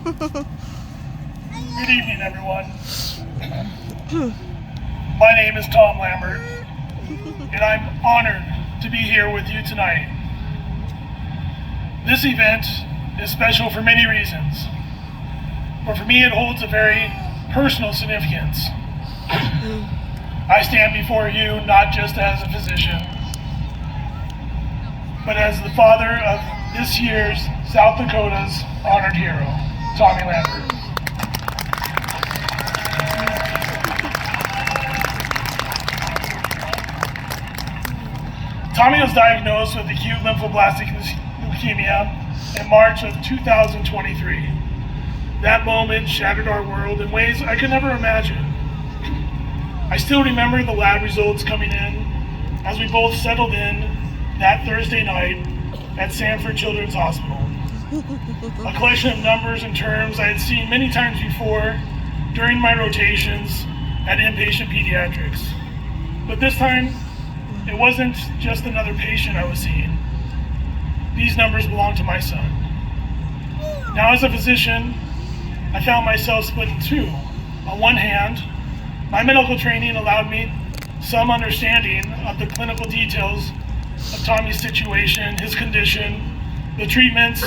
Good evening, everyone. My name is Tom Lambert, and I'm honored to be here with you tonight. This event is special for many reasons, but for me it holds a very personal significance. I stand before you not just as a physician, but as the father of this year's South Dakota's honored hero, Tommy Lambert. Tommy was diagnosed with acute lymphoblastic leukemia in March of 2023. That moment shattered our world in ways I could never imagine. I still remember the lab results coming in as we both settled in that Thursday night at Sanford Children's Hospital. A collection of numbers and terms I had seen many times before during my rotations at inpatient pediatrics. But this time, it wasn't just another patient I was seeing. These numbers belonged to my son. Now as a physician, I found myself split in two. On one hand, my medical training allowed me some understanding of the clinical details of Tommy's situation, his condition, the treatments,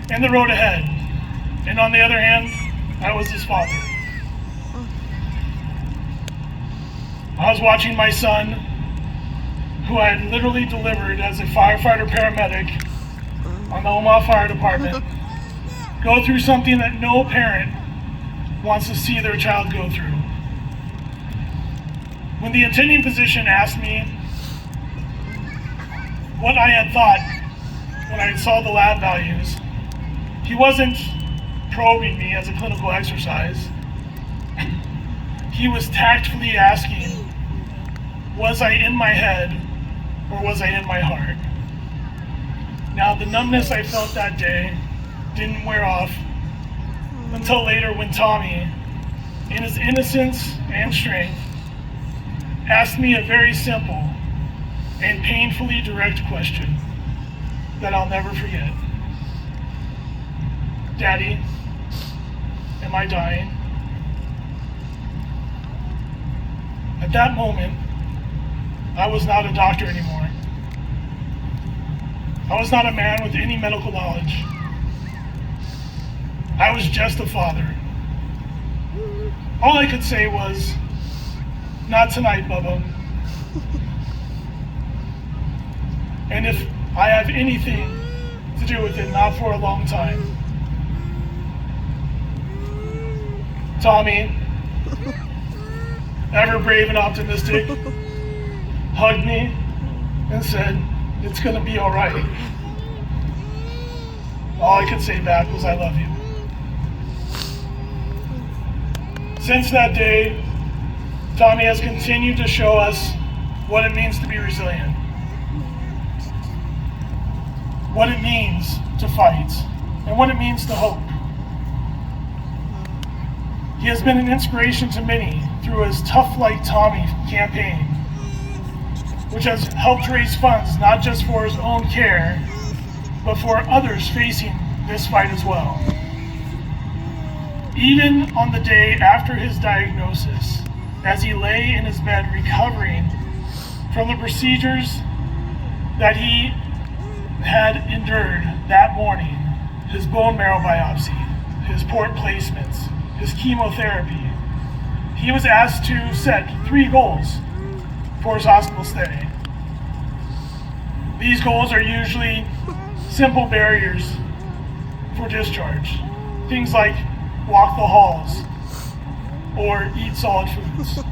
and the road ahead. And on the other hand, I was his father. I was watching my son, who I had literally delivered as a firefighter paramedic on the Omaha Fire Department, go through something that no parent wants to see their child go through. When the attending physician asked me what I had thought when I saw the lab values, he wasn't probing me as a clinical exercise. He was tactfully asking, was I in my head or was I in my heart? Now, the numbness I felt that day didn't wear off until later when Tommy, in his innocence and strength, asked me a very simple and painfully direct question that I'll never forget. Daddy, am I dying? At that moment, I was not a doctor anymore. I was not a man with any medical knowledge. I was just a father. All I could say was, not tonight, Bubba. And if I have anything to do with it, not for a long time. Tommy, ever brave and optimistic, hugged me and said, it's gonna be all right. All I could say back was, I love you. Since that day, Tommy has continued to show us what it means to be resilient, what it means to fight, and what it means to hope. He has been an inspiration to many through his Tough Like Tommy campaign, which has helped raise funds not just for his own care, but for others facing this fight as well. Even on the day after his diagnosis, as he lay in his bed recovering from the procedures that he had endured that morning, his bone marrow biopsy, his port placements, his chemotherapy, he was asked to set 3 goals for his hospital stay. These goals are usually simple barriers for discharge. Things like walk the halls or eat solid foods.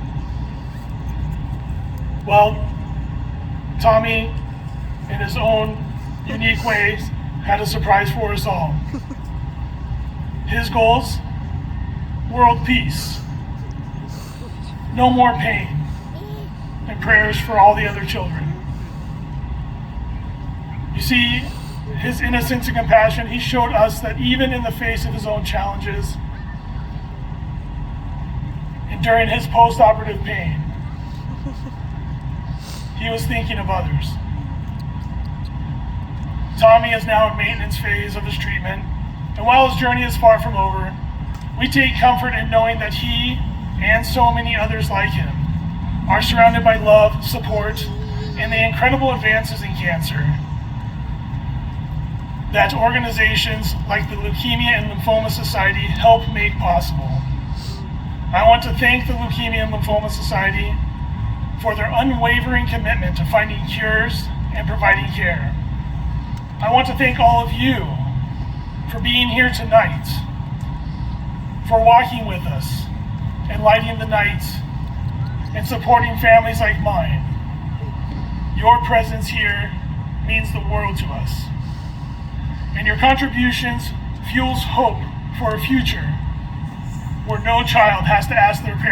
Well, Tommy, in his own unique ways, had a surprise for us all. His goals: world peace, no more pain, and prayers for all the other children. You see, his innocence and compassion, he showed us that even in the face of his own challenges, and during his post-operative pain, he was thinking of others. Tommy is now in maintenance phase of his treatment And while his journey is far from over, we take comfort in knowing that he and so many others like him are surrounded by love, support, and the incredible advances in cancer that organizations like the Leukemia and Lymphoma Society help make possible. I want to thank the Leukemia and Lymphoma Society for their unwavering commitment to finding cures and providing care. I want to thank all of you for being here tonight, for walking with us and lighting the night and supporting families like mine. Your presence here means the world to us, and your contributions fuels hope for a future where no child has to ask their parents